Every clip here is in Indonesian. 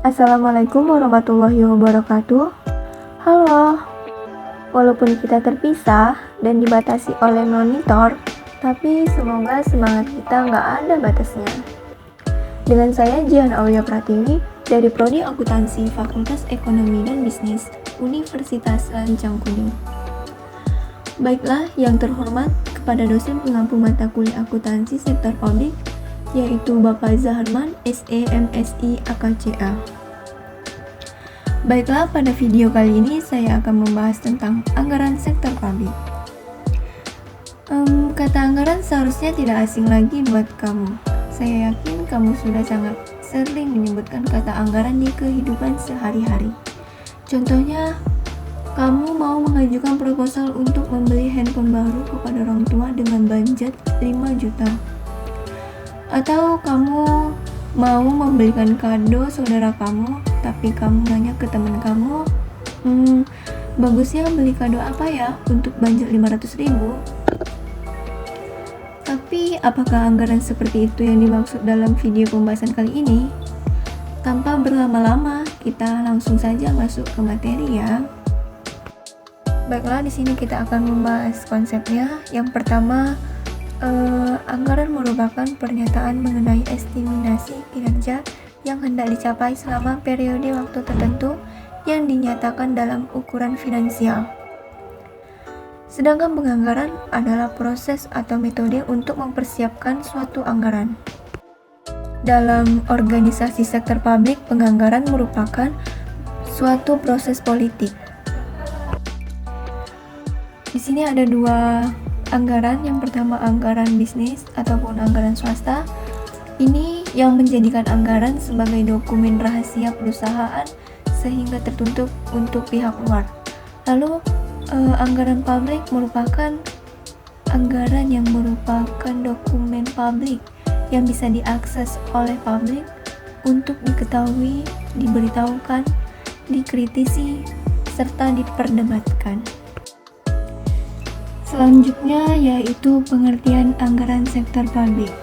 Assalamualaikum warahmatullahi wabarakatuh. Halo, walaupun kita terpisah dan dibatasi oleh monitor, tapi semoga semangat kita nggak ada batasnya. Dengan saya Jihan Aulia Pratiwi dari Prodi Akuntansi Fakultas Ekonomi dan Bisnis Universitas Lancang Kuning. Baiklah, yang terhormat kepada dosen pengampu mata kuliah akuntansi sektor publik, yaitu Bapak Zaharman, SE, MSI, AKCA. Baiklah, pada video kali ini saya akan membahas tentang anggaran sektor publik. Kata anggaran seharusnya tidak asing lagi buat kamu. Saya yakin kamu sudah sangat sering menyebutkan kata anggaran di kehidupan sehari-hari. Contohnya, kamu mau mengajukan proposal untuk membeli handphone baru kepada orang tua dengan budget 5 juta. Atau kamu mau membelikan kado saudara kamu, tapi kamu nanya ke teman kamu, bagusnya beli kado apa ya untuk budget 500.000? Tapi apakah anggaran seperti itu yang dimaksud dalam video pembahasan kali ini? Tanpa berlama-lama, kita langsung saja masuk ke materi ya. Baiklah, di sini kita akan membahas konsepnya. Yang pertama, anggaran merupakan pernyataan mengenai estimasi kinerja yang hendak dicapai selama periode waktu tertentu yang dinyatakan dalam ukuran finansial. Sedangkan penganggaran adalah proses atau metode untuk mempersiapkan suatu anggaran. Dalam organisasi sektor publik, penganggaran merupakan suatu proses politik. Di sini ada dua anggaran. Yang pertama anggaran bisnis ataupun anggaran swasta. Ini yang menjadikan anggaran sebagai dokumen rahasia perusahaan sehingga tertutup untuk pihak luar. Lalu anggaran publik merupakan anggaran yang merupakan dokumen publik yang bisa diakses oleh publik untuk diketahui, diberitahukan, dikritisi, serta diperdebatkan. Selanjutnya yaitu pengertian anggaran sektor publik.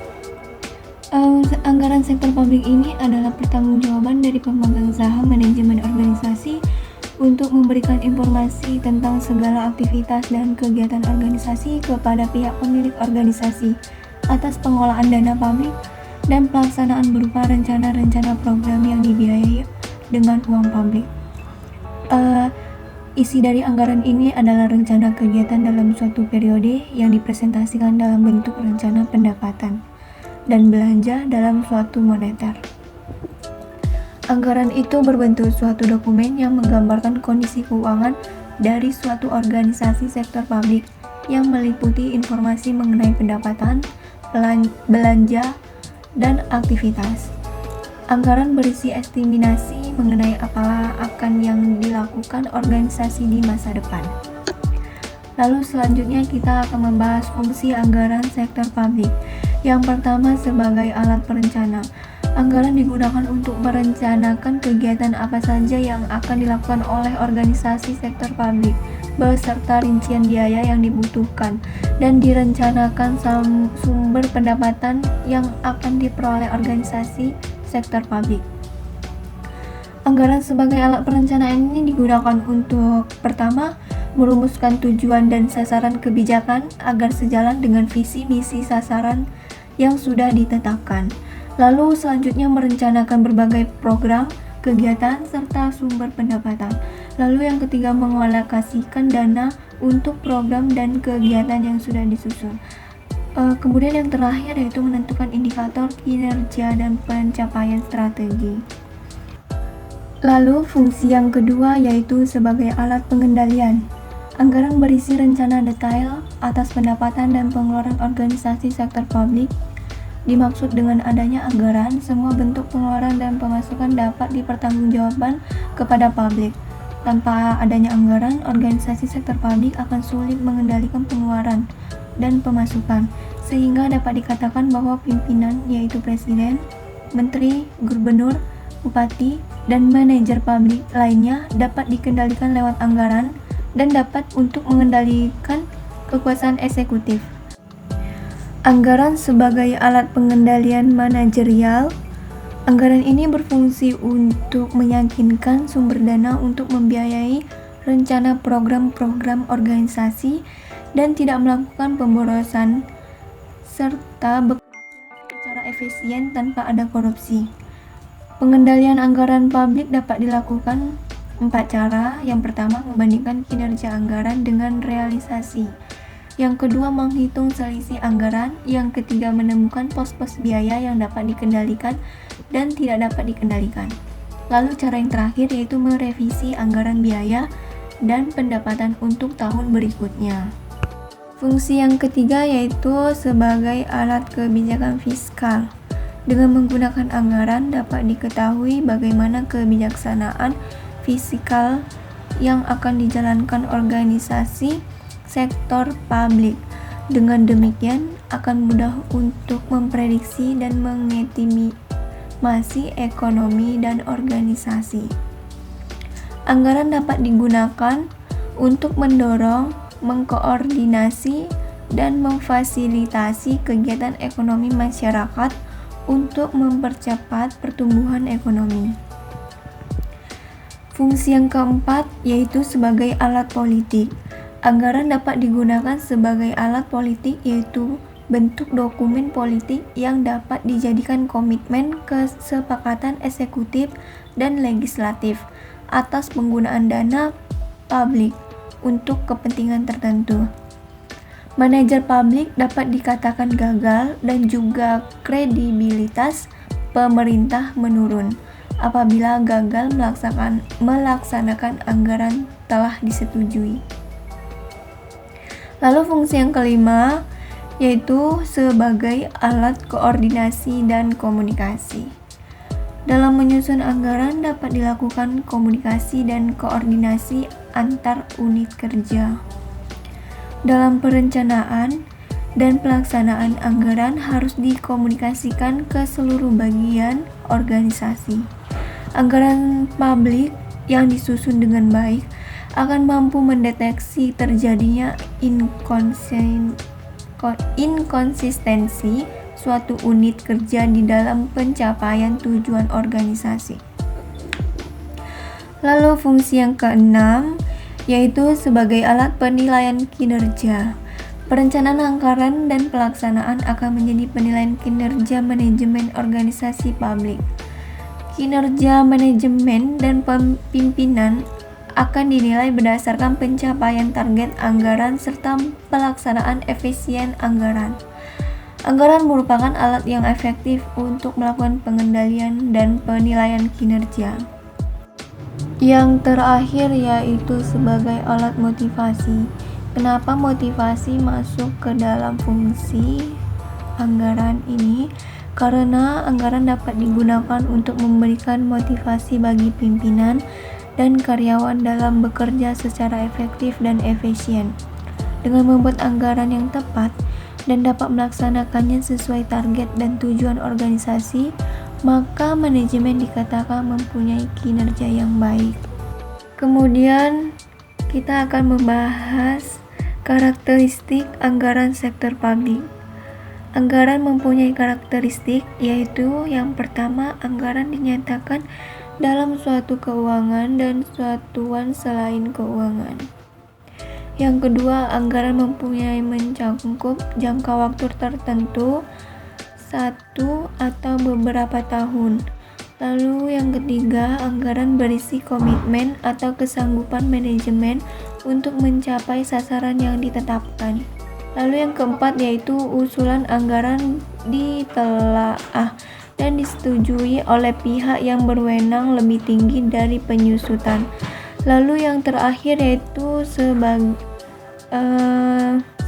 Anggaran sektor publik ini adalah pertanggungjawaban dari pemegang saham manajemen organisasi untuk memberikan informasi tentang segala aktivitas dan kegiatan organisasi kepada pihak pemilik organisasi atas pengolahan dana publik dan pelaksanaan berupa rencana-rencana program yang dibiayai dengan uang publik. Isi dari anggaran ini adalah rencana kegiatan dalam suatu periode yang dipresentasikan dalam bentuk rencana pendapatan dan belanja dalam suatu moneter. Anggaran itu berbentuk suatu dokumen yang menggambarkan kondisi keuangan dari suatu organisasi sektor publik yang meliputi informasi mengenai pendapatan, belanja, dan aktivitas. Anggaran berisi estimasi mengenai apa akan yang dilakukan organisasi di masa depan. Lalu selanjutnya kita akan membahas fungsi anggaran sektor publik. Yang pertama, sebagai alat perencana. Anggaran digunakan untuk merencanakan kegiatan apa saja yang akan dilakukan oleh organisasi sektor publik beserta rincian biaya yang dibutuhkan dan direncanakan sumber pendapatan yang akan diperoleh organisasi sektor publik. Anggaran sebagai alat perencanaan ini digunakan untuk pertama, merumuskan tujuan dan sasaran kebijakan agar sejalan dengan visi misi sasaran yang sudah ditetapkan. Lalu selanjutnya merencanakan berbagai program, kegiatan, serta sumber pendapatan. Lalu yang ketiga, mengalokasikan dana untuk program dan kegiatan yang sudah disusun. Kemudian yang terakhir yaitu menentukan indikator kinerja dan pencapaian strategi. Lalu fungsi yang kedua yaitu sebagai alat pengendalian. Anggaran berisi rencana detail atas pendapatan dan pengeluaran organisasi sektor publik. Dimaksud dengan adanya anggaran, semua bentuk pengeluaran dan pemasukan dapat dipertanggungjawabkan kepada publik. Tanpa adanya anggaran, organisasi sektor publik akan sulit mengendalikan pengeluaran dan pemasukan, sehingga dapat dikatakan bahwa pimpinan, yaitu presiden, menteri, gubernur, bupati, dan manajer publik lainnya dapat dikendalikan lewat anggaran dan dapat untuk mengendalikan kekuasaan eksekutif. Anggaran sebagai alat pengendalian manajerial. Anggaran ini berfungsi untuk meyakinkan sumber dana untuk membiayai rencana program-program organisasi dan tidak melakukan pemborosan serta bekerja secara efisien tanpa ada korupsi. Pengendalian anggaran publik dapat dilakukan 4 cara. Yang pertama, membandingkan kinerja anggaran dengan realisasi. Yang kedua, menghitung selisih anggaran. Yang ketiga, menemukan pos-pos biaya yang dapat dikendalikan dan tidak dapat dikendalikan. Lalu cara yang terakhir yaitu merevisi anggaran biaya dan pendapatan untuk tahun berikutnya. Fungsi yang ketiga yaitu sebagai alat kebijakan fiskal. Dengan menggunakan anggaran dapat diketahui bagaimana kebijaksanaan fiskal yang akan dijalankan organisasi sektor publik. Dengan demikian akan mudah untuk memprediksi dan mengestimasi ekonomi dan organisasi. Anggaran dapat digunakan untuk mendorong, mengkoordinasi, dan memfasilitasi kegiatan ekonomi masyarakat untuk mempercepat pertumbuhan ekonomi. Fungsi yang keempat yaitu sebagai alat politik. Anggaran dapat digunakan sebagai alat politik yaitu bentuk dokumen politik yang dapat dijadikan komitmen kesepakatan eksekutif dan legislatif atas penggunaan dana publik untuk kepentingan tertentu. Manajer publik dapat dikatakan gagal dan juga kredibilitas pemerintah menurun apabila gagal melaksanakan anggaran telah disetujui. Lalu fungsi yang kelima yaitu sebagai alat koordinasi dan komunikasi. Dalam menyusun anggaran dapat dilakukan komunikasi dan koordinasi antar unit kerja. Dalam perencanaan dan pelaksanaan anggaran harus dikomunikasikan ke seluruh bagian organisasi. Anggaran publik yang disusun dengan baik akan mampu mendeteksi terjadinya inkonsistensi suatu unit kerja di dalam pencapaian tujuan organisasi. Lalu fungsi yang keenam yaitu sebagai alat penilaian kinerja. Perencanaan anggaran dan pelaksanaan akan menjadi penilaian kinerja manajemen organisasi publik. Kinerja manajemen dan pimpinan akan dinilai berdasarkan pencapaian target anggaran serta pelaksanaan efisien anggaran. Anggaran merupakan alat yang efektif untuk melakukan pengendalian dan penilaian kinerja. Yang terakhir yaitu sebagai alat motivasi. Kenapa motivasi masuk ke dalam fungsi anggaran ini? Karena anggaran dapat digunakan untuk memberikan motivasi bagi pimpinan dan karyawan dalam bekerja secara efektif dan efisien. Dengan membuat anggaran yang tepat dan dapat melaksanakannya sesuai target dan tujuan organisasi, maka manajemen dikatakan mempunyai kinerja yang baik. Kemudian kita akan membahas karakteristik anggaran sektor publik. Anggaran mempunyai karakteristik yaitu yang pertama, anggaran dinyatakan dalam suatu keuangan dan satuan selain keuangan. Yang kedua, anggaran mempunyai mencakup jangka waktu tertentu, 1 atau beberapa tahun. Lalu yang ketiga, anggaran berisi komitmen atau kesanggupan manajemen untuk mencapai sasaran yang ditetapkan. Lalu yang keempat yaitu usulan anggaran ditelaah dan disetujui oleh pihak yang berwenang lebih tinggi dari penyusutan. Lalu yang terakhir yaitu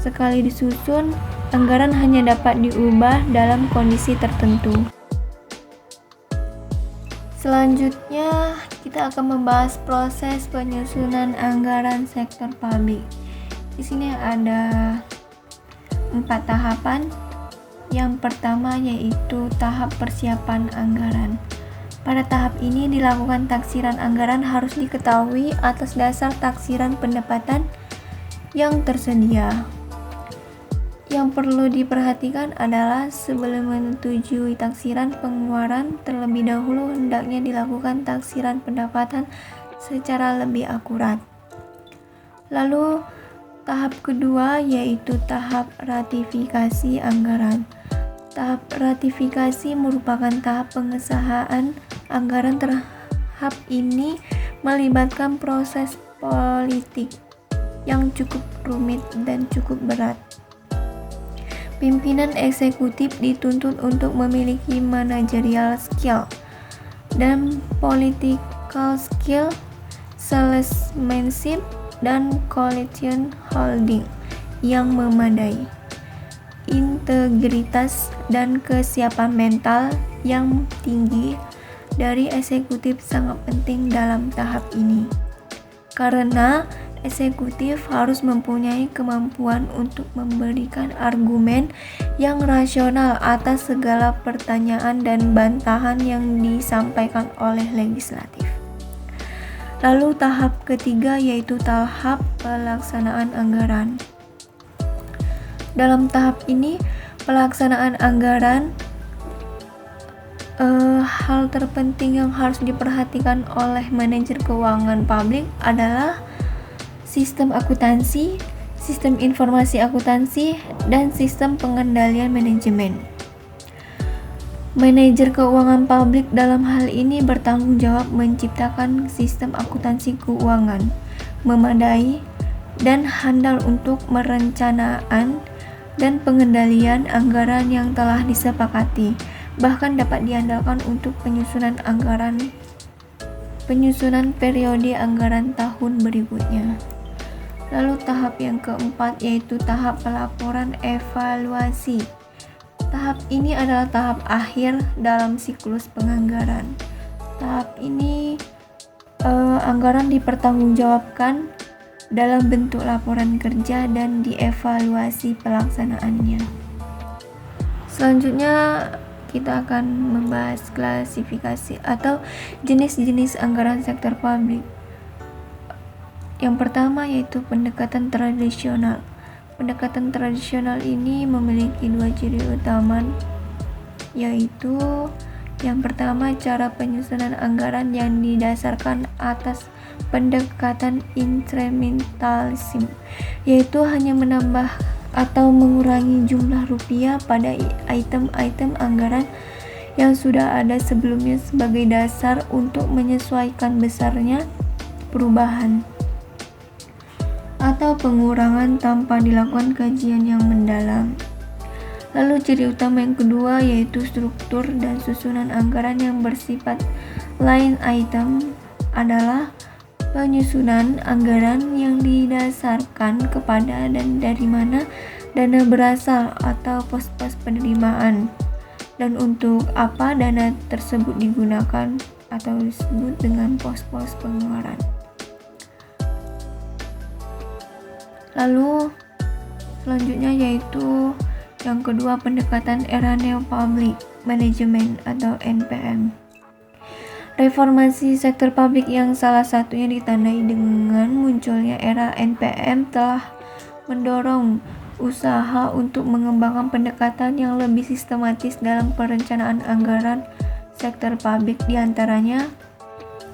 sekali disusun, anggaran hanya dapat diubah dalam kondisi tertentu. Selanjutnya, kita akan membahas proses penyusunan anggaran sektor publik. Di sini ada 4 tahapan. Yang pertama yaitu tahap persiapan anggaran. Pada tahap ini dilakukan taksiran anggaran harus diketahui atas dasar taksiran pendapatan yang tersedia. Yang perlu diperhatikan adalah sebelum menyetujui taksiran pengeluaran, terlebih dahulu hendaknya dilakukan taksiran pendapatan secara lebih akurat. Lalu tahap kedua yaitu tahap ratifikasi anggaran. Tahap ratifikasi merupakan tahap pengesahan anggaran. Tahap ini melibatkan proses politik yang cukup rumit dan cukup berat. Pimpinan eksekutif dituntut untuk memiliki managerial skill dan political skill, salesmanship, dan coalition holding yang memadai, integritas dan kesiapan mental yang tinggi dari eksekutif sangat penting dalam tahap ini, karena eksekutif harus mempunyai kemampuan untuk memberikan argumen yang rasional atas segala pertanyaan dan bantahan yang disampaikan oleh legislatif. Lalu tahap ketiga yaitu tahap pelaksanaan anggaran. Dalam tahap ini, pelaksanaan anggaran hal terpenting yang harus diperhatikan oleh manajer keuangan publik adalah sistem akuntansi, sistem informasi akuntansi, dan sistem pengendalian manajemen. Manajer keuangan publik dalam hal ini bertanggung jawab menciptakan sistem akuntansi keuangan memadai dan handal untuk merencanaan dan pengendalian anggaran yang telah disepakati, bahkan dapat diandalkan untuk penyusunan periode anggaran tahun berikutnya. Lalu tahap yang keempat yaitu tahap pelaporan evaluasi. Tahap ini adalah tahap akhir dalam siklus penganggaran. Tahap ini anggaran dipertanggungjawabkan dalam bentuk laporan kerja dan dievaluasi pelaksanaannya. Selanjutnya kita akan membahas klasifikasi atau jenis-jenis anggaran sektor publik. Yang pertama yaitu pendekatan tradisional. Pendekatan tradisional ini memiliki dua ciri utama, yaitu yang pertama cara penyusunan anggaran yang didasarkan atas pendekatan instrumentalisme, yaitu hanya menambah atau mengurangi jumlah rupiah pada item-item anggaran yang sudah ada sebelumnya sebagai dasar untuk menyesuaikan besarnya perubahan atau pengurangan tanpa dilakukan kajian yang mendalam. Lalu ciri utama yang kedua yaitu struktur dan susunan anggaran yang bersifat line item adalah penyusunan anggaran yang didasarkan kepada dan dari mana dana berasal atau pos-pos penerimaan dan untuk apa dana tersebut digunakan atau disebut dengan pos-pos pengeluaran. Lalu selanjutnya yaitu yang kedua pendekatan era neo-public management atau NPM. Reformasi sektor publik yang salah satunya ditandai dengan munculnya era NPM telah mendorong usaha untuk mengembangkan pendekatan yang lebih sistematis dalam perencanaan anggaran sektor publik, diantaranya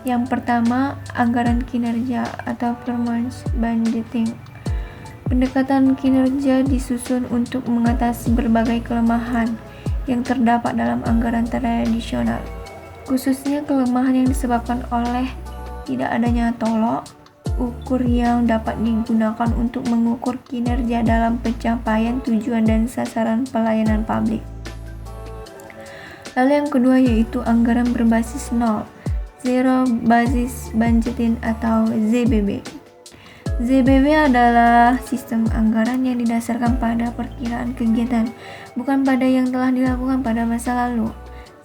yang pertama anggaran kinerja atau performance budgeting. Pendekatan kinerja disusun untuk mengatasi berbagai kelemahan yang terdapat dalam anggaran tradisional, khususnya kelemahan yang disebabkan oleh tidak adanya tolok ukur yang dapat digunakan untuk mengukur kinerja dalam pencapaian tujuan dan sasaran pelayanan publik. Lalu yang kedua yaitu anggaran berbasis nol, Zero Basis Budgeting atau ZBB. ZBB adalah sistem anggaran yang didasarkan pada perkiraan kegiatan, bukan pada yang telah dilakukan pada masa lalu.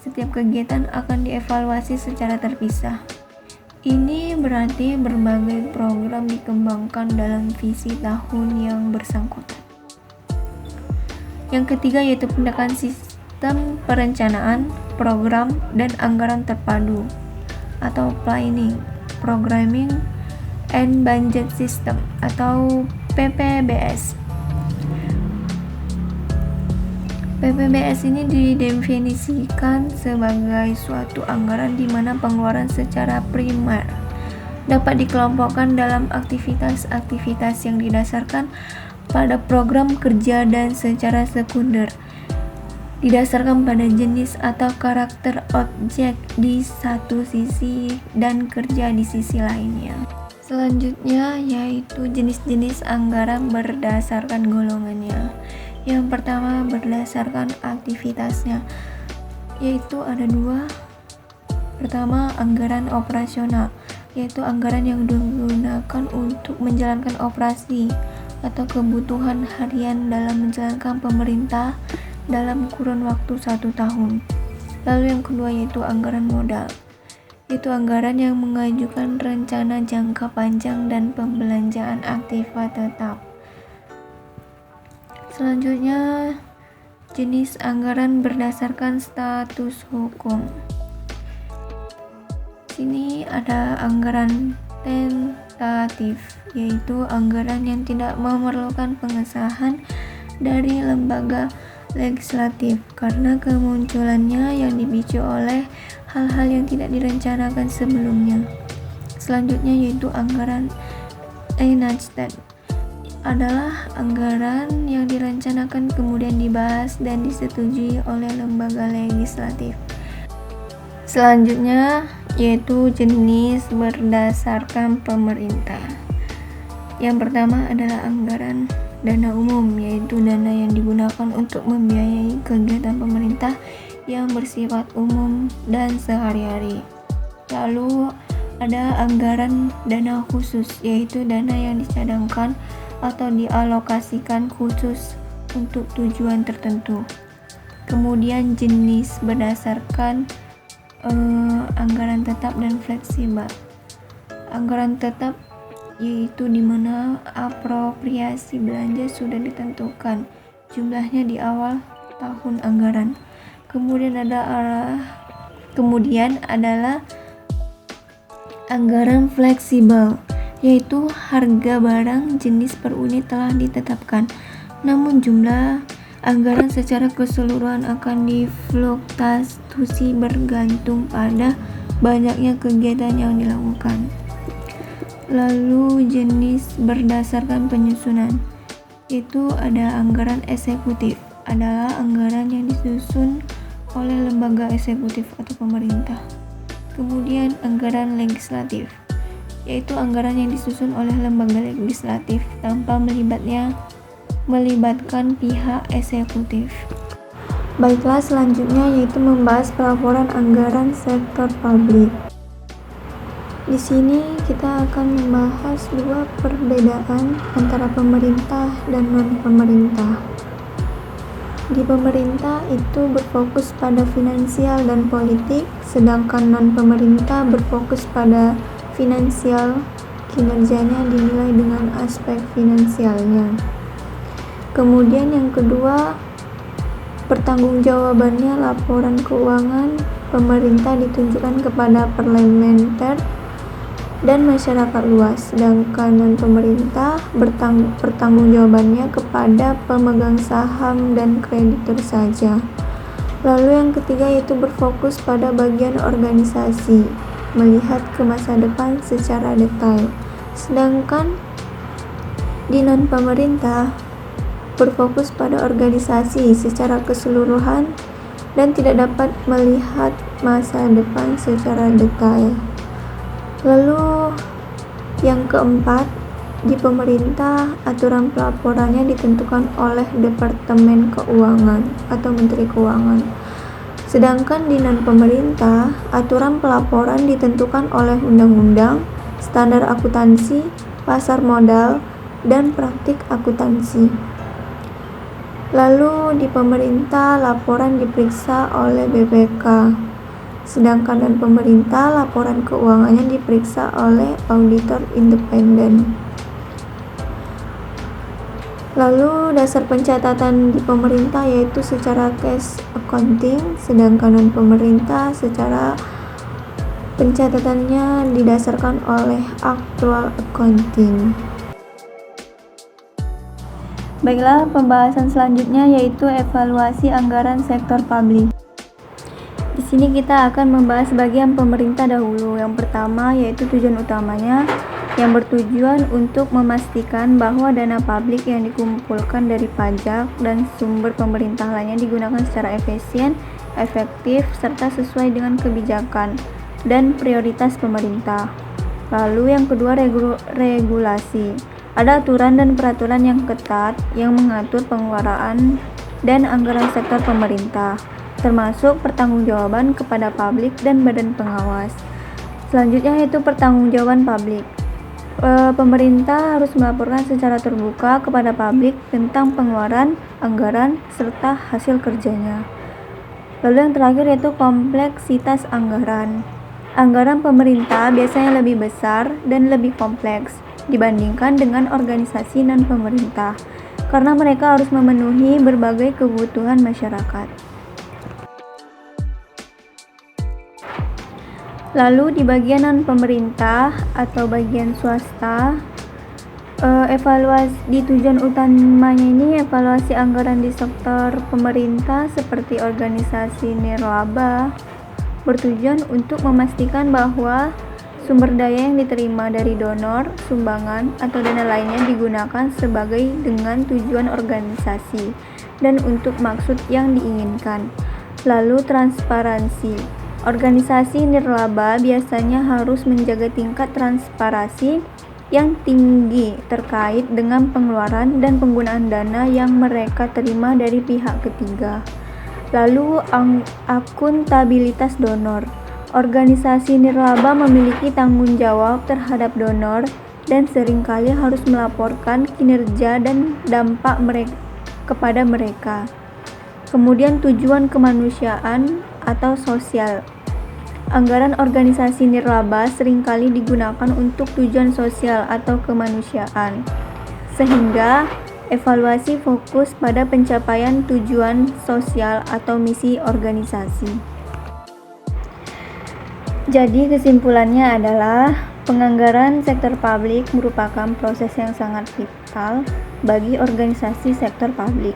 Setiap kegiatan akan dievaluasi secara terpisah. Ini berarti berbagai program dikembangkan dalam visi tahun yang bersangkutan. Yang ketiga yaitu pendekatan sistem perencanaan, program, dan anggaran terpadu atau planning, programming, and budget system atau PPBS. PPBS ini didefinisikan sebagai suatu anggaran di mana pengeluaran secara primer dapat dikelompokkan dalam aktivitas-aktivitas yang didasarkan pada program kerja dan secara sekunder didasarkan pada jenis atau karakter objek di satu sisi dan kerja di sisi lainnya. Selanjutnya yaitu jenis-jenis anggaran berdasarkan golongannya. Yang pertama berdasarkan aktivitasnya, yaitu ada dua. Pertama, anggaran operasional, yaitu anggaran yang digunakan untuk menjalankan operasi atau kebutuhan harian dalam menjalankan pemerintah dalam kurun waktu 1 tahun. Lalu yang kedua yaitu anggaran modal, yaitu anggaran yang mengajukan rencana jangka panjang dan pembelanjaan aktiva tetap. Selanjutnya, jenis anggaran berdasarkan status hukum. Sini ada anggaran tentatif, yaitu anggaran yang tidak memerlukan pengesahan dari lembaga legislatif karena kemunculannya yang dipicu oleh hal-hal yang tidak direncanakan sebelumnya. Selanjutnya yaitu anggaran enacted, adalah anggaran yang direncanakan kemudian dibahas dan disetujui oleh lembaga legislatif. Selanjutnya yaitu jenis berdasarkan pemerintah. Yang pertama adalah anggaran dana umum, yaitu dana yang digunakan untuk membiayai kegiatan pemerintah yang bersifat umum dan sehari-hari. Lalu ada anggaran dana khusus, yaitu dana yang dicadangkan atau dialokasikan khusus untuk tujuan tertentu. Kemudian jenis berdasarkan anggaran tetap dan fleksibel. Anggaran tetap yaitu di mana apropriasi belanja sudah ditentukan jumlahnya di awal tahun anggaran. Kemudian adalah anggaran fleksibel, yaitu harga barang jenis per unit telah ditetapkan, namun jumlah anggaran secara keseluruhan akan difluktuasi bergantung pada banyaknya kegiatan yang dilakukan. Lalu jenis berdasarkan penyusunan, itu ada anggaran eksekutif, adalah anggaran yang disusun oleh lembaga eksekutif atau pemerintah. Kemudian anggaran legislatif, yaitu anggaran yang disusun oleh lembaga legislatif tanpa melibatkan pihak eksekutif. Baiklah, selanjutnya yaitu membahas pelaporan anggaran sektor publik. Di sini kita akan membahas dua perbedaan antara pemerintah dan non-pemerintah. Di pemerintah itu berfokus pada finansial dan politik, sedangkan non-pemerintah berfokus pada finansial, kinerjanya dinilai dengan aspek finansialnya. Kemudian yang kedua, pertanggungjawabannya laporan keuangan pemerintah ditunjukkan kepada parlementer dan masyarakat luas, sedangkan non-pemerintah pertanggungjawabannya kepada pemegang saham dan kreditur saja. Lalu yang ketiga yaitu berfokus pada bagian organisasi, melihat ke masa depan secara detail, sedangkan di non-pemerintah berfokus pada organisasi secara keseluruhan dan tidak dapat melihat masa depan secara detail. Lalu yang keempat, di pemerintah aturan pelaporannya ditentukan oleh Departemen Keuangan atau Menteri Keuangan. Sedangkan di non-pemerintah, aturan pelaporan ditentukan oleh undang-undang, standar akuntansi, pasar modal, dan praktik akuntansi. Lalu di pemerintah, laporan diperiksa oleh BPK. Sedangkan dan pemerintah laporan keuangannya diperiksa oleh auditor independen. Lalu dasar pencatatan di pemerintah yaitu secara cash accounting, sedangkan non pemerintah secara pencatatannya didasarkan oleh actual accounting. Baiklah, pembahasan selanjutnya yaitu evaluasi anggaran sektor publik. Di sini kita akan membahas bagian pemerintah dahulu. Yang pertama yaitu tujuan utamanya, yang bertujuan untuk memastikan bahwa dana publik yang dikumpulkan dari pajak dan sumber pemerintah lainnya digunakan secara efisien, efektif, serta sesuai dengan kebijakan dan prioritas pemerintah. Lalu yang kedua, regulasi. Ada aturan dan peraturan yang ketat yang mengatur pengeluaran dan anggaran sektor pemerintah, termasuk pertanggungjawaban kepada publik dan badan pengawas. Selanjutnya yaitu pertanggungjawaban publik. Pemerintah harus melaporkan secara terbuka kepada publik tentang pengeluaran, anggaran, serta hasil kerjanya. Lalu yang terakhir yaitu kompleksitas anggaran. Anggaran pemerintah biasanya lebih besar dan lebih kompleks dibandingkan dengan organisasi non-pemerintah, karena mereka harus memenuhi berbagai kebutuhan masyarakat. Lalu di bagian non-pemerintah atau bagian swasta, evaluasi di tujuan utamanya ini evaluasi anggaran di sektor pemerintah seperti organisasi nirlaba, bertujuan untuk memastikan bahwa sumber daya yang diterima dari donor, sumbangan, atau dana lainnya digunakan sebagai dengan tujuan organisasi dan untuk maksud yang diinginkan. Lalu transparansi. Organisasi nirlaba biasanya harus menjaga tingkat transparansi yang tinggi terkait dengan pengeluaran dan penggunaan dana yang mereka terima dari pihak ketiga. Lalu akuntabilitas donor. Organisasi nirlaba memiliki tanggung jawab terhadap donor dan seringkali harus melaporkan kinerja dan dampak kepada mereka. Kemudian tujuan kemanusiaan atau sosial. Anggaran organisasi nirlaba seringkali digunakan untuk tujuan sosial atau kemanusiaan, sehingga evaluasi fokus pada pencapaian tujuan sosial atau misi organisasi. Jadi kesimpulannya adalah penganggaran sektor publik merupakan proses yang sangat vital bagi organisasi sektor publik.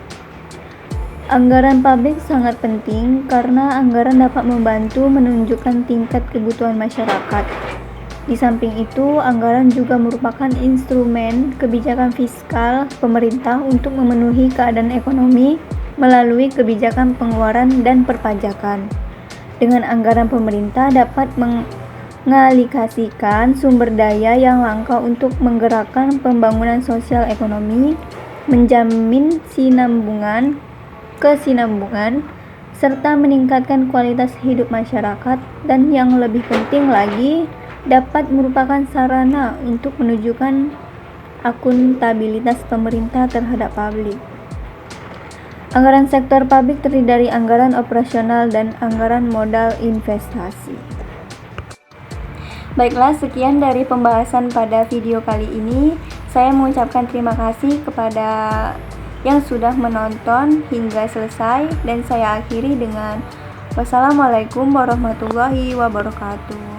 Anggaran publik sangat penting karena anggaran dapat membantu menunjukkan tingkat kebutuhan masyarakat. Di samping itu, anggaran juga merupakan instrumen kebijakan fiskal pemerintah untuk memenuhi keadaan ekonomi melalui kebijakan pengeluaran dan perpajakan. Dengan anggaran pemerintah dapat mengalokasikan sumber daya yang langka untuk menggerakkan pembangunan sosial ekonomi, menjamin kesinambungan, serta meningkatkan kualitas hidup masyarakat, dan yang lebih penting lagi, dapat merupakan sarana untuk menunjukkan akuntabilitas pemerintah terhadap publik. Anggaran sektor publik terdiri dari anggaran operasional dan anggaran modal investasi. Baiklah, sekian dari pembahasan pada video kali ini. Saya mengucapkan terima kasih kepada yang sudah menonton hingga selesai, dan saya akhiri dengan wassalamualaikum warahmatullahi wabarakatuh.